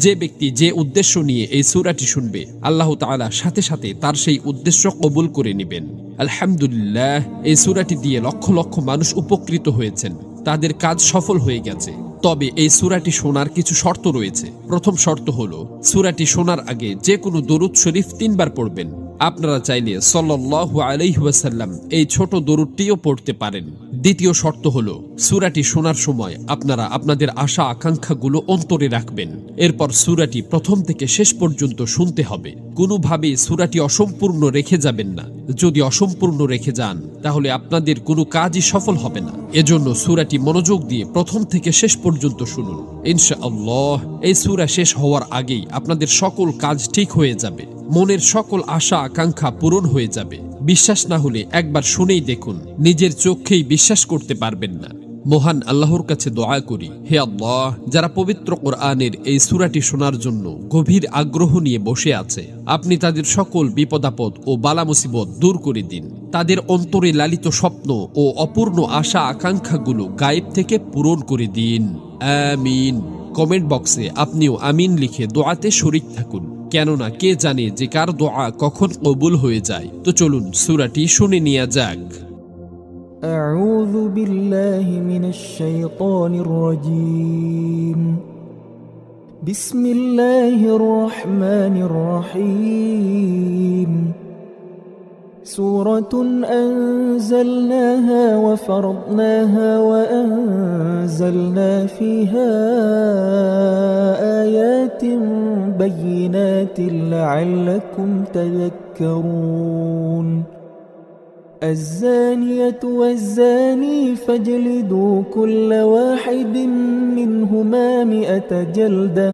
যে ব্যক্তি যে উদ্দেশ্য নিয়ে এই সূরাটি শুনবে, আল্লাহ তাআলা সাথে সাথে তার সেই উদ্দেশ্য কবুল করে নেবেন। আলহামদুলিল্লাহ, এই সূরাটি দিয়ে লক্ষ লক্ষ মানুষ উপকৃত হয়েছেন, তাদের কাজ সফল হয়ে গেছে। তবে এই সূরাটি শোনার কিছু শর্ত রয়েছে। প্রথম শর্ত হলো, সূরাটি শোনার আগে যে কোনো দরুদ শরীফ 3 বার পড়বেন। আপনারা চাইলে সাল্লাল্লাহু আলাইহি ওয়াসাল্লাম এই ছোট দরুদটিও পড়তে পারেন। দ্বিতীয় শর্ত হলো, সূরাটি শোনার সময় আপনারা আপনাদের আশা আকাঙ্ক্ষাগুলো অন্তরে রাখবেন। এরপর সূরাটি প্রথম থেকে শেষ পর্যন্ত শুনতে হবে। কোনোভাবেই সূরাটি অসম্পূর্ণ রেখে যাবেন না। যদি অসম্পূর্ণ রেখে যান, তাহলে আপনাদের কোনো কাজই সফল হবে না। এজন্য সূরাটি মনোযোগ দিয়ে প্রথম থেকে শেষ পর্যন্ত শুনুন। ইনশাআল্লাহ এই সূরা শেষ হওয়ার আগেই আপনাদের সকল কাজ ঠিক হয়ে যাবে, মনের সকল আশা আকাঙ্ক্ষা পূরণ হয়ে যাবে। বিশ্বাস না হলে একবার শুনেই দেখুন, নিজের চোখেই বিশ্বাস করতে পারবেন না। মহান আল্লাহর কাছে দোয়া করি, হে আল্লাহ, যারা পবিত্র কোরআনের এই সূরাটি শোনার জন্য গভীর আগ্রহ নিয়ে বসে আছে, আপনি তাদের সকল বিপদাপদ ও বালা মুসিবত দূর করে দিন। তাদের অন্তরে লালিত স্বপ্ন ও অপূর্ণ আশা আকাঙ্ক্ষাগুলো গায়েব থেকে পূরণ করে দিন। আমিন। কমেন্ট বক্সে আপনিও আমিন লিখে দোয়াতে শরীক থাকুন, কেননা কে জানে যে কার দোয়া কখন কবুল হয়ে যায়। তো চলুন সূরাটি শুনে নেওয়া যাক। أعوذ بالله من الشيطان الرجيم. بسم الله الرحمن الرحيم. سورة أنزلناها وفرضناها وأنزلنا فيها آيات بينات لعلكم تذكرون. الزانية والزاني فاجلدوا كل واحد منهما 100 جلدة